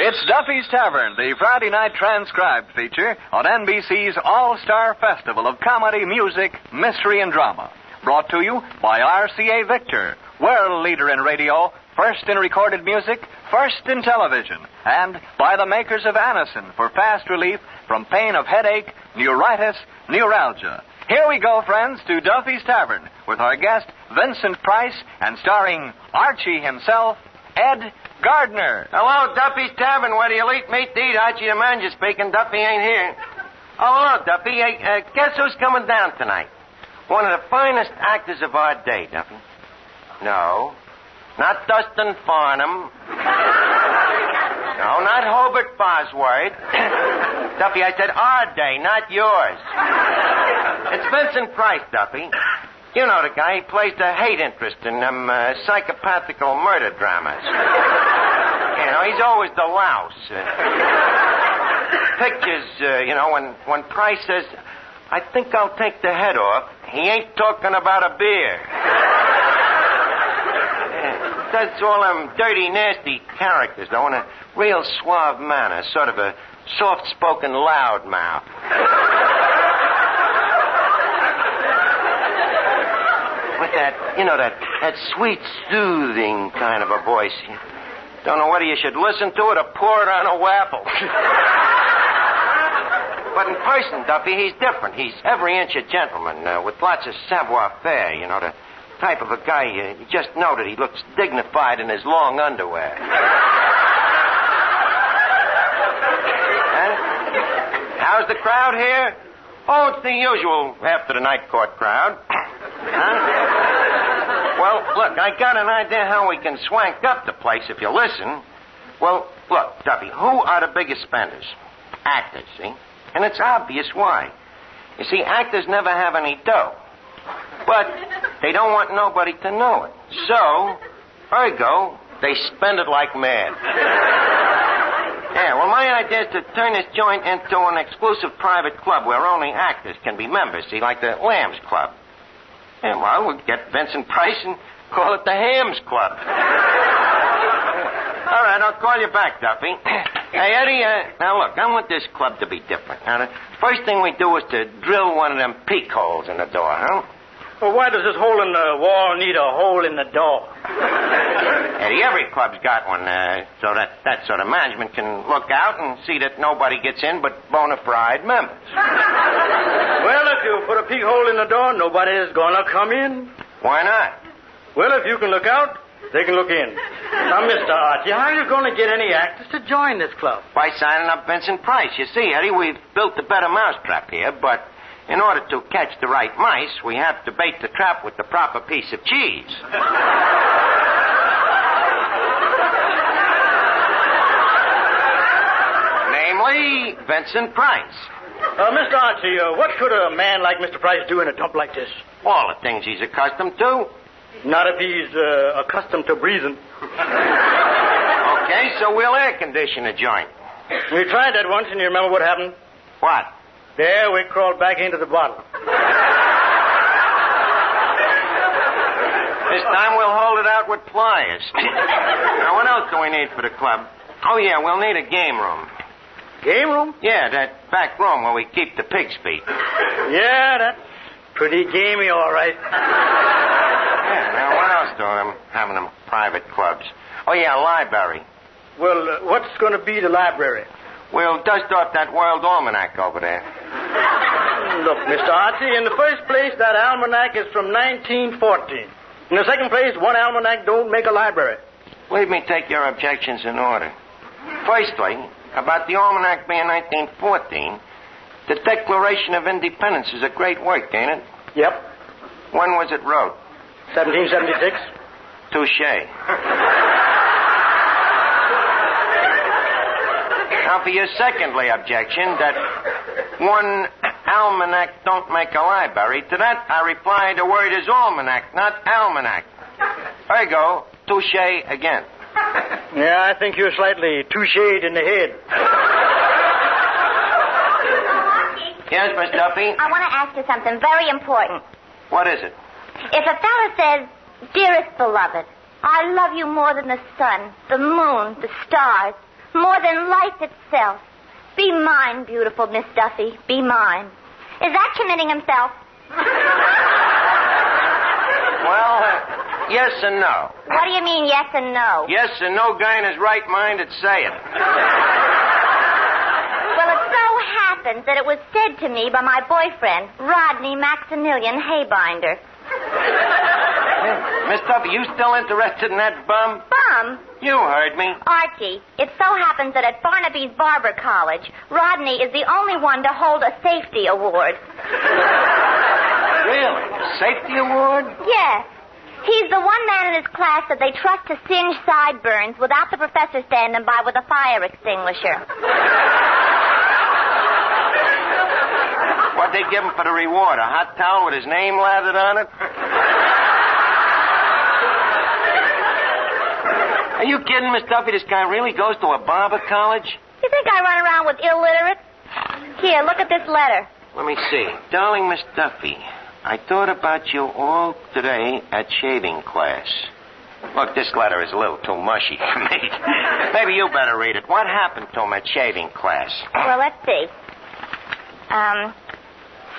It's Duffy'S Tavern, the Friday night transcribed feature on NBC's All-Star Festival of Comedy, Music, Mystery, and Drama. Brought to you by RCA Victor, world leader in radio, first in recorded music, first in television, and by the makers of Anacin for fast relief from pain of headache, neuritis, neuralgia. Here we go, friends, to Duffy'S Tavern with our guest, Vincent Price, and starring Archie himself, Ed Gardner. Hello, Duffy'S Tavern, where do you eat meat to eat? Archie the manager speaking. Duffy ain't here. Oh, hello, Duffy. Hey, guess who's coming down tonight? One of the finest actors of our day, Duffy. No, not Dustin Farnham. No, not Hobart Bosworth. Duffy, I said our day, not yours. It's Vincent Price, Duffy. You know the guy. He plays the hate interest in them psychopathical murder dramas. You know, he's always the louse. Pictures, when Price says, I think I'll take the head off, he ain't talking about a beer. Does all them dirty, nasty characters, though, in a real suave manner, sort of a soft-spoken loudmouth. With that sweet, soothing kind of a voice. Don't know whether you should listen to it or pour it on a wapple. But in person, Duffy, he's different. He's every inch a gentleman, with lots of savoir-faire, the type of a guy you just know that he looks dignified in his long underwear. How's the crowd here? Oh, it's the usual after the night court crowd. Well, look, I got an idea how we can swank up the place if you listen. Well, look, Duffy, who are the biggest spenders? Actors, see? And it's obvious why. You see, actors never have any dough. But they don't want nobody to know it. So, ergo, they spend it like mad. Yeah, well, my idea is to turn this joint into an exclusive private club where only actors can be members, see, like the Lambs Club. Yeah, well, we'll get Vincent Price and call it the Hams Club. All right, I'll call you back, Duffy. Hey, Eddie, now look, I want this club to be different. Now, the first thing we do is to drill one of them peek holes in the door, huh? Well, why does this hole in the wall need a hole in the door? Eddie, every club's got one, so that sort of management can look out and see that nobody gets in but bona fide members. Well, if you put a peek hole in the door, nobody is going to come in. Why not? Well, if you can look out, they can look in. Now, Mr. Archie, how are you going to get any actors to join this club? By signing up Vincent Price. You see, Eddie, we've built a better mousetrap here, but in order to catch the right mice, we have to bait the trap with the proper piece of cheese. Namely, Vincent Price. Mr. Archie, what could a man like Mr. Price do in a dump like this? All the things he's accustomed to. Not if he's accustomed to breathing. Okay, so we'll air condition the joint. We tried that once, and you remember what happened? What? There, we crawled back into the bottle. This time we'll hold it out with pliers. Now, what else do we need for the club? Oh, yeah, we'll need a game room. Game room? Yeah, that back room where we keep the pig's feet. Yeah, that's pretty gamey, all right. Yeah, now, what else do I have in them private clubs? Oh, yeah, library. Well, what's going to be the library? We'll dust off that World Almanac over there. Look, Mr. Archie, in the first place, that almanac is from 1914. In the second place, one almanac don't make a library. Leave me take your objections in order. Firstly, about the almanac being 1914, the Declaration of Independence is a great work, ain't it? Yep. When was it wrote? 1776. Touché. Now, for your secondly objection, that one almanac don't make a library, to that I reply the word is almanac, not almanac. Ergo, touché again. Yeah, I think you're slightly touchéed in the head. Yes, Miss Duffy? I want to ask you something very important. What is it? If a fella says, dearest beloved, I love you more than the sun, the moon, the stars, more than life itself. Be mine, beautiful Miss Duffy. Be mine. Is that committing himself? Well, yes and no. What do you mean, yes and no? Yes and no guy in his right mind would say it. Well, it so happens that it was said to me by my boyfriend, Rodney Maximilian Haybinder. Miss Duffy, you still interested in that bum? Bum? You heard me. Archie, it so happens that at Barnaby's Barber College, Rodney is the only one to hold a safety award. Really? Safety award? Yes. He's the one man in his class that they trust to singe sideburns without the professor standing by with a fire extinguisher. What'd they give him for the reward? A hot towel with his name lathered on it? Are you kidding, Miss Duffy? This guy really goes to a barber college? You think I run around with illiterates? Here, look at this letter. Let me see. Darling Miss Duffy, I thought about you all today at shaving class. Look, this letter is a little too mushy for me. Maybe you better read it. What happened to him at shaving class? Well, let's see.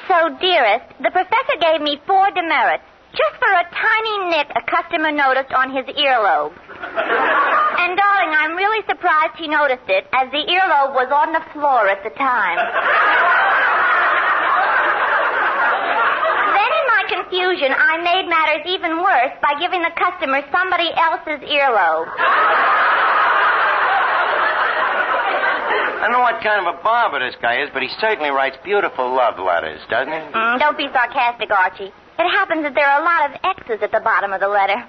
So, dearest, the professor gave me 4 demerits just for a tiny nick a customer noticed on his earlobe. And, darling, I'm really surprised he noticed it, as the earlobe was on the floor at the time. Then, in my confusion, I made matters even worse by giving the customer somebody else's earlobe. I don't know what kind of a barber this guy is, but he certainly writes beautiful love letters, doesn't he? Don't be sarcastic, Archie. It happens that there are a lot of X's at the bottom of the letter.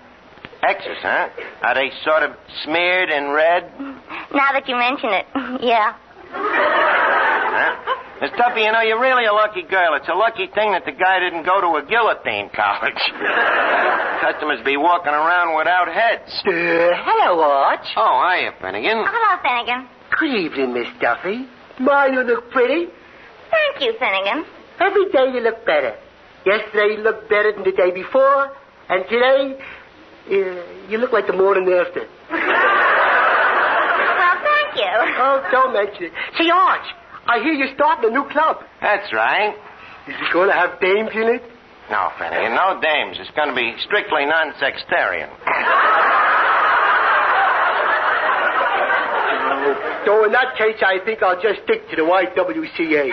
X's, huh? Are they sort of smeared in red? Now that you mention it, yeah. Huh? Miss Duffy, you know, you're really a lucky girl. It's a lucky thing that the guy didn't go to a guillotine college. Customers be walking around without heads. Hello, Arch. Oh, hiya, Finnegan. Hello, Finnegan. Good evening, Miss Duffy. My, you look pretty. Thank you, Finnegan. Every day you look better. Yesterday you looked better than the day before, and today you look like the morning after. Well, thank you. Oh, don't mention it. Say, Arch, I hear you're starting a new club. That's right. Is it going to have dames in it? No, Finnegan, no dames. It's going to be strictly non-sextarian. So in that case, I think I'll just stick to the YWCA.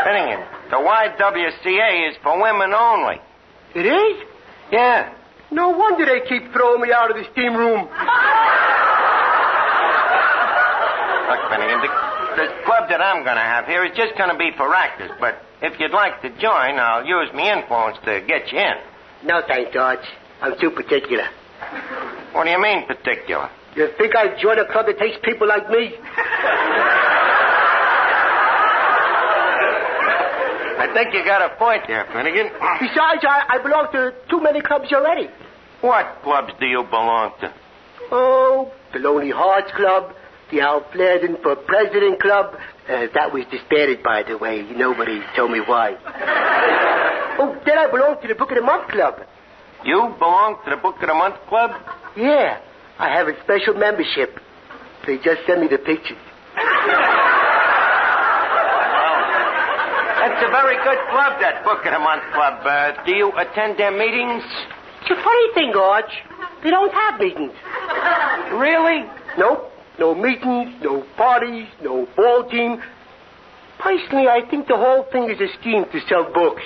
Finnegan, the YWCA is for women only. It is? Yeah. No wonder they keep throwing me out of the steam room. Look, Finnegan, the club that I'm going to have here is just going to be for actors, but if you'd like to join, I'll use my influence to get you in. No, thanks, Arch. I'm too particular. What do you mean, particular? You think I'd join a club that takes people like me? I think you got a point there, Finnegan. Besides, I belong to too many clubs already. What clubs do you belong to? Oh, the Lonely Hearts Club, the Al Flairden for President Club. That was disbanded, by the way. Nobody told me why. Oh, then I belong to the Book of the Month Club. You belong to the Book of the Month Club? Yeah, I have a special membership. They just sent me the pictures. That's a very good club, that Book of the Month Club. Do you attend their meetings? It's a funny thing, Arch. They don't have meetings. Really? Nope. No meetings, no parties, no ball team. Personally, I think the whole thing is a scheme to sell books.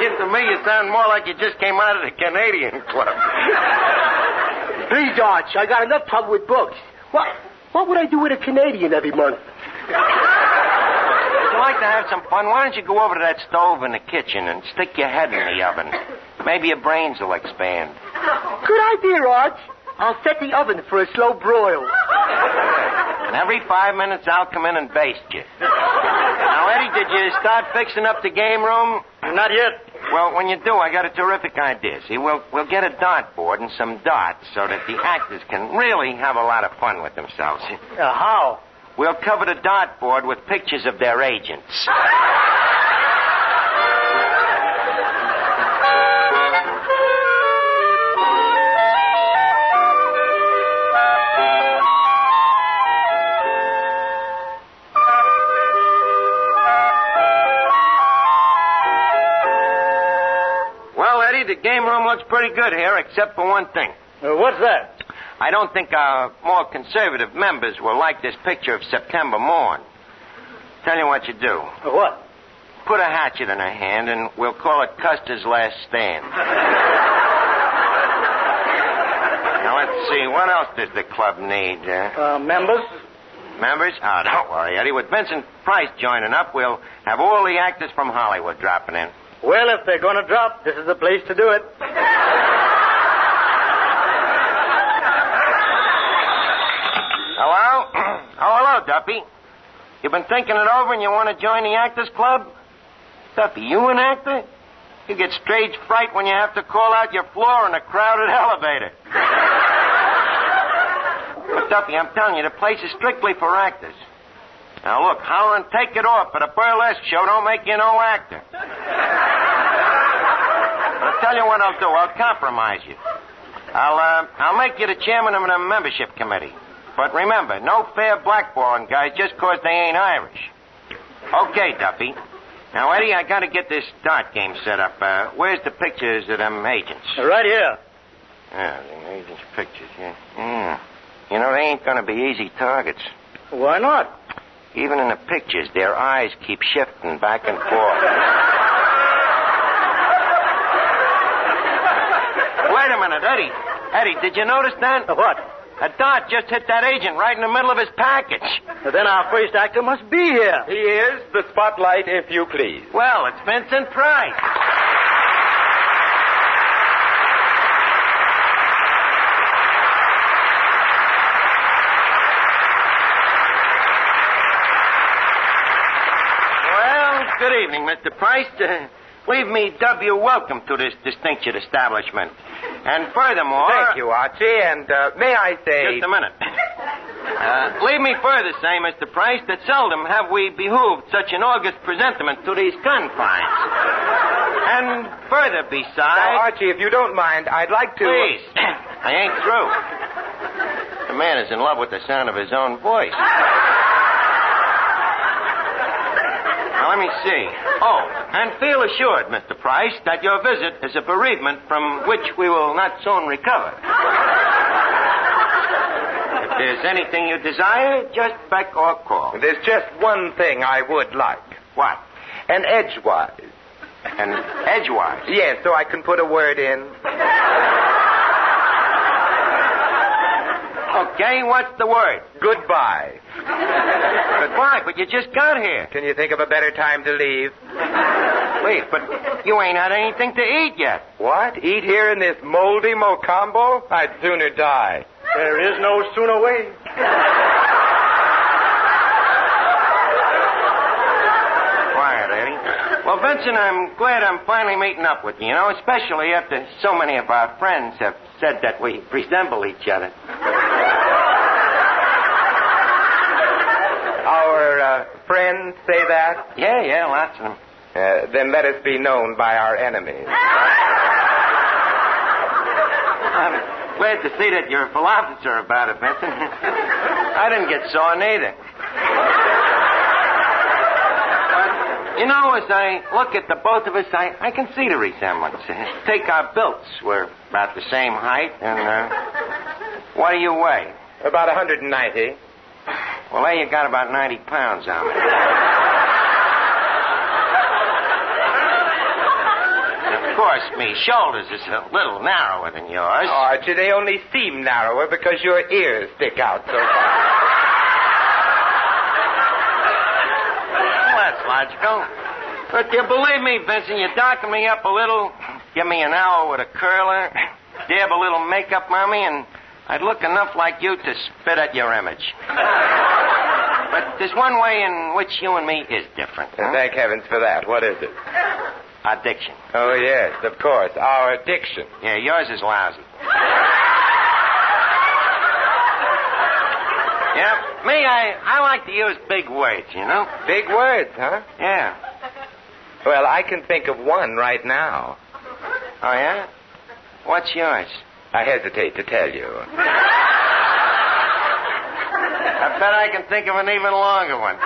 To me, you sound more like you just came out of the Canadian Club. Please, Arch, I got enough trouble with books. What would I do with a Canadian every month? Would you like to have some fun? Why don't you go over to that stove in the kitchen and stick your head in the oven? Maybe your brains will expand. Good idea, Arch. I'll set the oven for a slow broil. And every 5 minutes, I'll come in and baste you. Now, Eddie, did you start fixing up the game room? Not yet. Well, when you do, I got a terrific idea. See, we'll get a dartboard and some darts so that the actors can really have a lot of fun with themselves. How? We'll cover the dartboard with pictures of their agents. Artie, the game room looks pretty good here, except for one thing. What's that? I don't think our more conservative members will like this picture of September morn. Tell you what you do. What? Put a hatchet in her hand, and we'll call it Custer's Last Stand. Now, let's see. What else does the club need? Members? Members? Oh, don't worry, Eddie. With Vincent Price joining up, we'll have all the actors from Hollywood dropping in. Well, if they're going to drop, this is the place to do it. Hello? Oh, hello, Duffy. You've been thinking it over and you want to join the Actors Club? Duffy, you an actor? You get stage fright when you have to call out your floor in a crowded elevator. But, Duffy, I'm telling you, the place is strictly for actors. Now, look, holler and take it off, but a burlesque show don't make you no actor. I'll tell you what I'll do. I'll compromise you. I'll make you the chairman of the membership committee. But remember, no fair blackballing guys just 'cause they ain't Irish. Okay, Duffy. Now, Eddie, I gotta get this dart game set up. Where's the pictures of them agents? Right here. Yeah, the agents' pictures, yeah. You know, they ain't gonna be easy targets. Why not? Even in the pictures, their eyes keep shifting back and forth. Wait a minute, Eddie. Eddie, did you notice that? What? A dart just hit that agent right in the middle of his package. Then our first actor must be here. He is the spotlight, if you please. Well, it's Vincent Price. Well, good evening, Mr. Price. Leave me W welcome to this distinguished establishment. And furthermore... Thank you, Archie, and may I say... Just a minute. Leave me further say, Mr. Price, that seldom have we behooved such an august presentiment to these confines. And further besides... Now, Archie, if you don't mind, I'd like to... Please. I ain't through. The man is in love with the sound of his own voice. Now, let me see. Oh, and feel assured, Mr. Price, that your visit is a bereavement from which we will not soon recover. If there's anything you desire, just beck or call. There's just one thing I would like. What? An edgewise. An edgewise? Yes, so I can put a word in. Okay, what's the word? Goodbye. Goodbye, but you just got here. Can you think of a better time to leave? Wait, but you ain't had anything to eat yet. What? Eat here in this moldy mocambo? I'd sooner die. There is no sooner way. Quiet, Eddie. Well, Vincent, I'm glad I'm finally meeting up with you, especially after so many of our friends have said that we resemble each other. Our friends say that? Yeah, lots of them. Then let us be known by our enemies. I'm glad to see that you're a philosopher about it, Vincent. I didn't get sore neither. But, as I look at the both of us, I can see the resemblance. Take our builds. We're about the same height, and, what do you weigh? About 190. Well, there you got about 90 pounds on me. Of course, me shoulders is a little narrower than yours. Oh, Archie, they only seem narrower because your ears stick out so far. Well, that's logical. But you believe me, Vincent, you darken me up a little, give me an hour with a curler, dab a little makeup on me, and I'd look enough like you to spit at your image. But there's one way in which you and me is different. Huh? Thank heavens for that. What is it? Our diction. Oh, yes, of course. Our addiction. Yeah, yours is lousy. Yeah, me, I like to use big words, Big words, huh? Yeah. Well, I can think of one right now. Oh, yeah? What's yours? I hesitate to tell you. I bet I can think of an even longer one.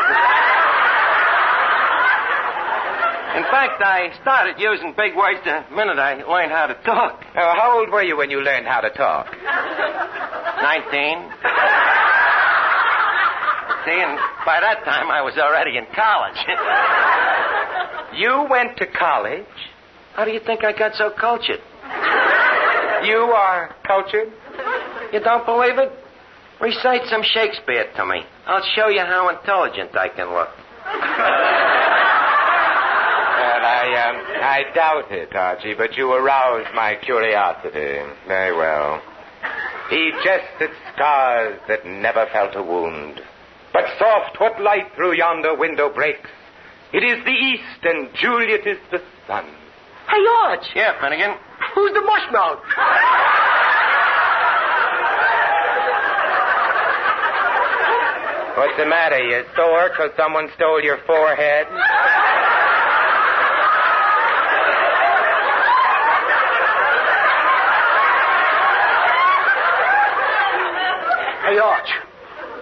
In fact, I started using big words the minute I learned how to talk. How old were you when you learned how to talk? 19. See, and by that time I was already in college. You went to college? How do you think I got so cultured? You are cultured? You don't believe it? Recite some Shakespeare to me. I'll show you how intelligent I can look. Well, I doubt it, Archie, but you aroused my curiosity. Very well. He jests at stars that never felt a wound. But soft, what light through yonder window breaks? It is the east, and Juliet is the sun. Hey, Arch. Yeah, Finnegan. Who's the mushmouth? What's the matter? You sore because someone stole your forehead? Hey, Arch.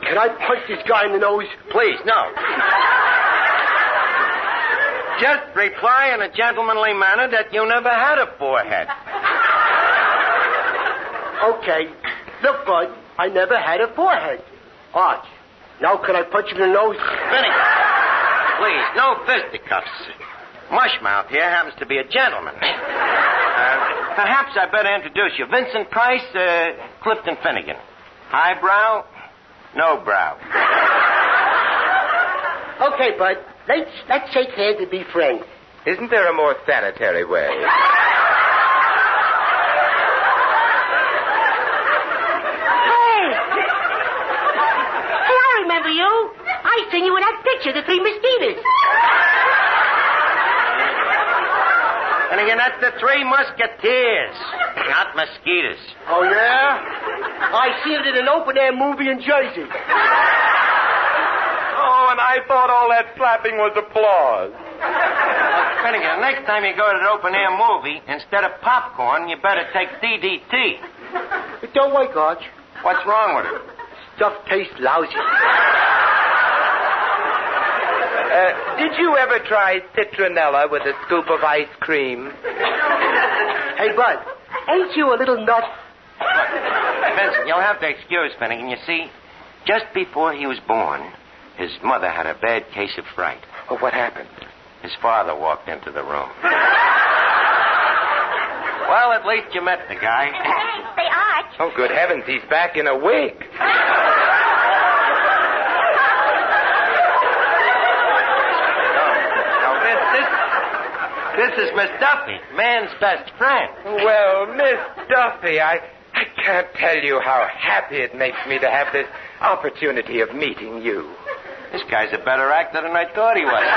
Can I punch this guy in the nose? Please, no. Just reply in a gentlemanly manner that you never had a forehead. Okay. Look, Bud, I never had a forehead. Arch, now can I punch him in the nose? Finnegan, please, no fisticuffs. Mushmouth here happens to be a gentleman. Perhaps I better introduce you. Vincent Price, Clifton Finnegan. Highbrow, no brow. Okay, Bud. Let's shake hands and be friends. Isn't there a more sanitary way? Hey, I remember you. I seen you in that picture, The Three Mosquitoes. And again, that's the Three Musketeers, not mosquitoes. Oh, yeah? I seen it in an open-air movie in Jersey. Oh, and I thought all that clapping was applause. Finnegan, next time you go to an open-air movie, instead of popcorn, you better take DDT. It don't work, Arch. What's wrong with it? Stuff tastes lousy. Did you ever try citronella with a scoop of ice cream? Hey, Bud, ain't you a little nut? Vincent, you'll have to excuse Finnegan. You see, just before he was born, his mother had a bad case of fright. Oh, what happened? His father walked into the room. Well, at least you met the guy. Say, Arch. Oh, good heavens, he's back in a wig. This is Miss Duffy, man's best friend. Well, Miss Duffy, I can't tell you how happy it makes me to have this opportunity of meeting you. This guy's a better actor than I thought he was.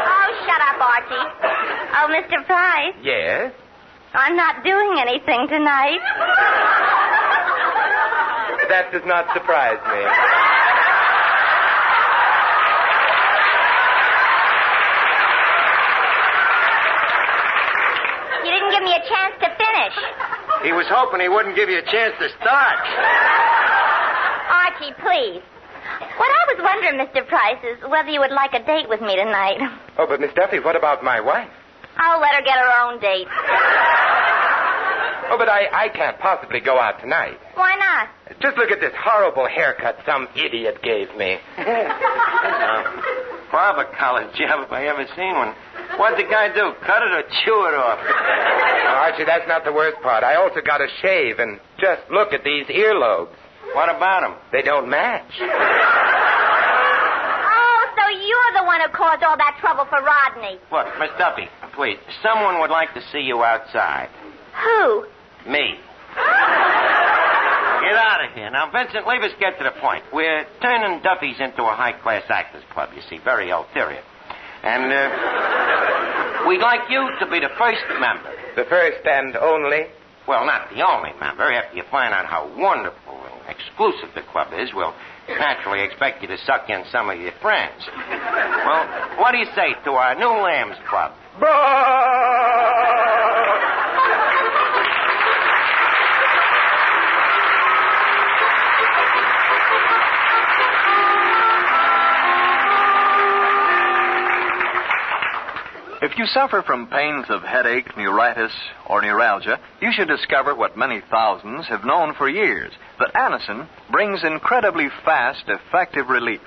Oh, shut up, Archie. Oh, Mr. Price. Yes? I'm not doing anything tonight. That does not surprise me. You didn't give me a chance to finish. He was hoping he wouldn't give you a chance to start. Archie, please. What I was wondering, Mr. Price, is whether you would like a date with me tonight. Oh, but Miss Duffy, what about my wife? I'll let her get her own date. Oh, but I can't possibly go out tonight. Why not? Just look at this horrible haircut some idiot gave me. Barber collar job if I ever seen one. What'd the guy do? Cut it or chew it off? Oh, Archie, that's not the worst part. I also got a shave, and just look at these earlobes. What about him? They don't match. Oh, so you're the one who caused all that trouble for Rodney. Look, Miss Duffy, please. Someone would like to see you outside. Who? Me. Get out of here. Now, Vincent, leave us get to the point. We're turning Duffy's into a high-class actors club, you see. Very ulterior. And, we'd like you to be the first member. The first and only? Well, not the only member. After you find out how wonderful and exclusive the club is, we'll naturally expect you to suck in some of your friends. Well, what do you say to our new Lambs Club? you suffer from pains of headache, neuritis, or neuralgia, you should discover what many thousands have known for years, that Anacin brings incredibly fast, effective relief.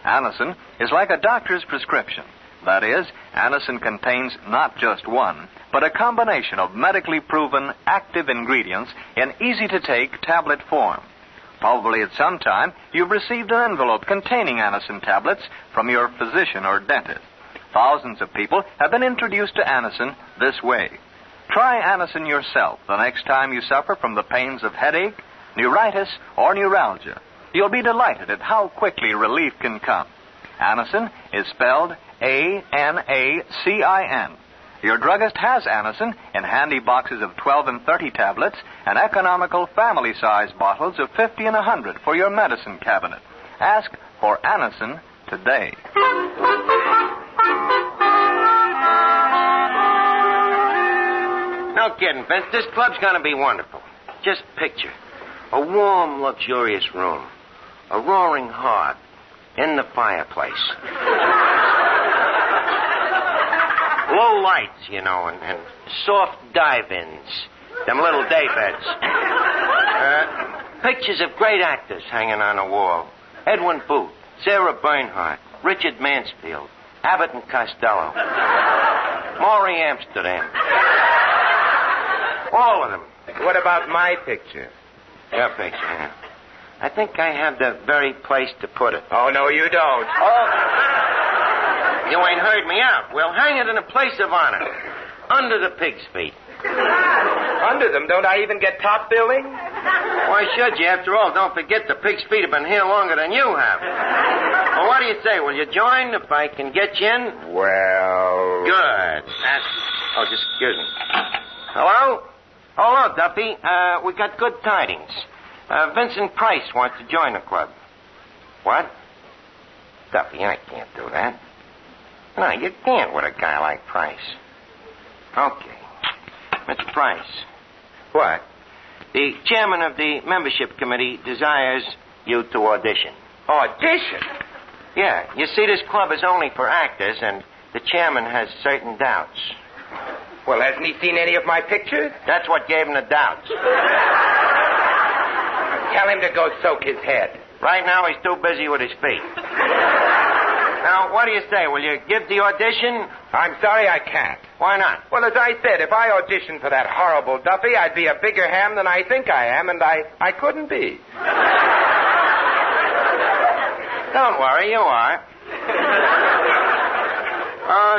Anacin is like a doctor's prescription. That is, Anacin contains not just one, but a combination of medically proven active ingredients in easy-to-take tablet form. Probably at some time you've received an envelope containing Anacin tablets from your physician or dentist. Thousands of people have been introduced to Anacin this way. Try Anacin yourself the next time you suffer from the pains of headache, neuritis, or neuralgia. You'll be delighted at how quickly relief can come. Anacin is spelled A-N-A-C-I-N. Your druggist has Anacin in handy boxes of 12 and 30 tablets and economical family-size bottles of 50 and 100 for your medicine cabinet. Ask for Anacin today. No kidding, Vince. This club's going to be wonderful. Just picture a warm, luxurious room, a roaring hearth in the fireplace. Low lights, you know, and soft dive-ins, them little day beds. Pictures of great actors hanging on the wall. Edwin Booth, Sarah Bernhardt, Richard Mansfield, Abbott and Costello, Maury Amsterdam. All of them. What about my picture? Your picture, yeah. I think I have the very place to put it. Oh, no, you don't. Oh, you ain't heard me out. We'll hang it in a place of honor, under the pig's feet. Under them? Don't I even get top billing? Why should you? After all, don't forget the pig's feet have been here longer than you have. Well, what do you say? Will you join if I can get you in? Well... Good. Oh, just excuse me. Hello? Hello, Duffy. We got good tidings. Vincent Price wants to join the club. What? Duffy, I can't do that. No, you can't with a guy like Price. Okay. Mr. Price. What? The chairman of the membership committee desires you to audition. Audition? Yeah. You see, this club is only for actors, and the chairman has certain doubts. Well, hasn't he seen any of my pictures? That's what gave him the doubts. Tell him to go soak his head. Right now, he's too busy with his feet. Now, what do you say? Will you give the audition? I'm sorry I can't. Why not? Well, as I said, if I auditioned for that horrible Duffy, I'd be a bigger ham than I think I am, and I couldn't be. Don't worry, you are.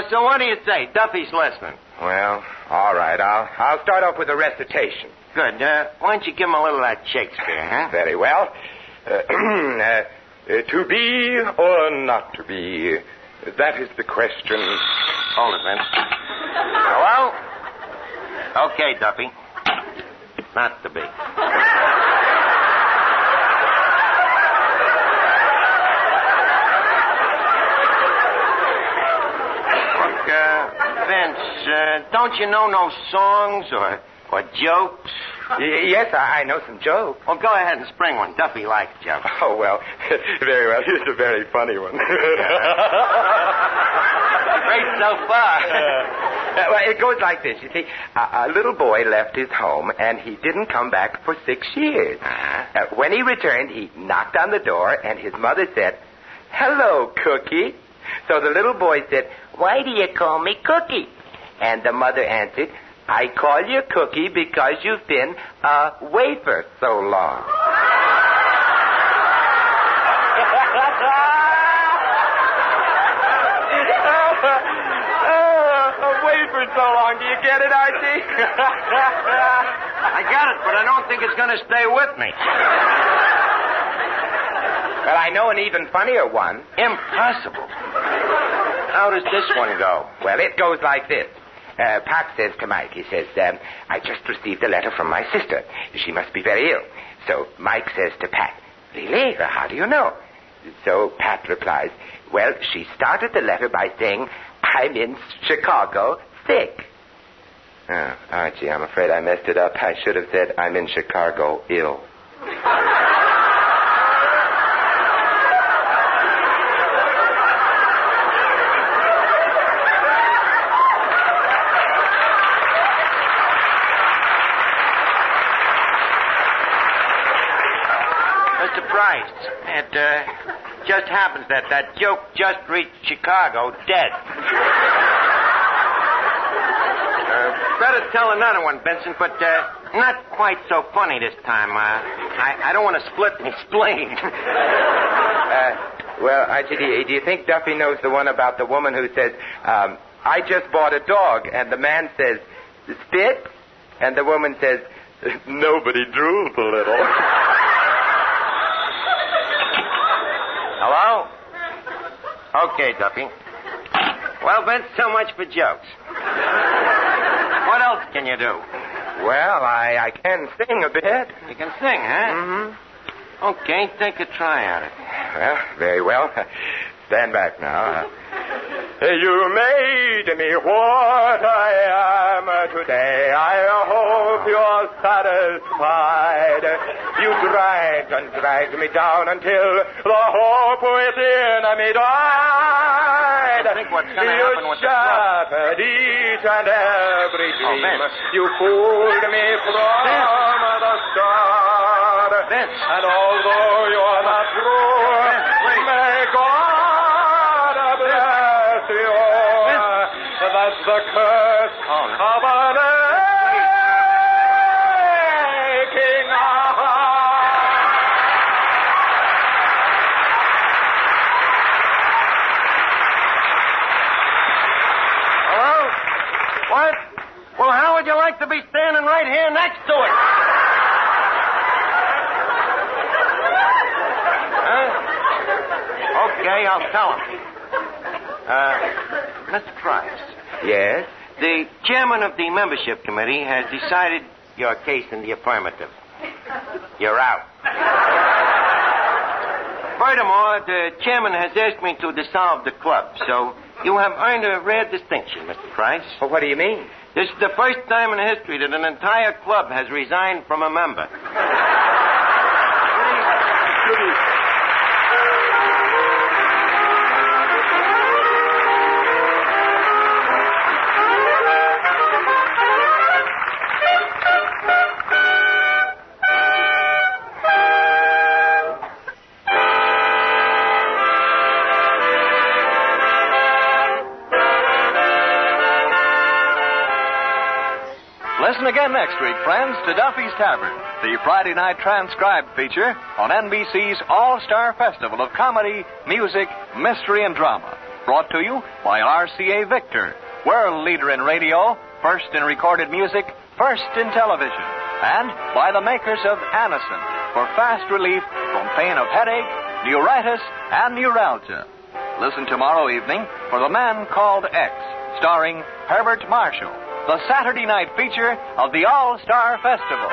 So what do you say? Duffy's listening. Well, all right. I'll start off with a recitation. Good. Why don't you give him a little of that Shakespeare, huh? Very well. To be or not to be, that is the question. Hold it, Vince. Hello? Okay, Duffy. Not to be. Look, Vince, don't you know no songs or jokes? Yes, I know some jokes. Well, go ahead and spring one. Duffy likes jokes. Oh, well, very well. Here's a very funny one. Great so far. Well, it goes like this. You see, a little boy left his home, and he didn't come back for 6 years. When he returned, he knocked on the door, and his mother said, "Hello, Cookie." So the little boy said, "Why do you call me Cookie?" And the mother answered, "I call you Cookie because you've been a wafer so long." A wafer so long. Do you get it, Archie? I got it, but I don't think it's going to stay with me. Well, I know an even funnier one. Impossible. How does this one go? Well, it goes like this. Pop says to Mike, he says, "I just received a letter from my sister. She must be very ill." So Mike says to Pat, "Really? How do you know?" So Pat replies, "Well, she started the letter by saying, 'I'm in Chicago sick.'" Oh, Archie, I'm afraid I messed it up. I should have said, "I'm in Chicago ill." Christ. It just happens that that joke just reached Chicago dead. Better tell another one, Vincent, but not quite so funny this time. I don't want to split my spleen. Well, Archie, do you think Duffy knows the one about the woman who says, I just bought a dog, and the man says, spit? And the woman says, nobody drools a little. Hello? Okay, Duffy. Well, Vince, so much for jokes. What else can you do? Well, I can sing a bit. You can sing, huh? Mm-hmm. Okay, take a try at it. Well, very well. Stand back now. You made me what I am today. I hope you're satisfied. You dragged and dragged me down until the hope within me died. I think what's going to happen with You shattered each and every dream. You fooled me from the start. Vince. And although you're not true, may God bless you. That's the curse of an aching heart. Hello? What? Well, how would you like to be standing right here next to it? Okay, I'll tell him. Mr. Price. Yes? The chairman of the membership committee has decided your case in the affirmative. You're out. Furthermore, the chairman has asked me to dissolve the club, so you have earned a rare distinction, Mr. Price. Well, what do you mean? This is the first time in history that an entire club has resigned from a member. Listen again next week, friends, to Duffy's Tavern, the Friday night transcribed feature on NBC's All-Star Festival of Comedy, Music, Mystery, and Drama. Brought to you by RCA Victor, world leader in radio, first in recorded music, first in television. And by the makers of Anacin for fast relief from pain of headache, neuritis, and neuralgia. Listen tomorrow evening for The Man Called X, starring Herbert Marshall, the Saturday night feature of the All-Star Festival.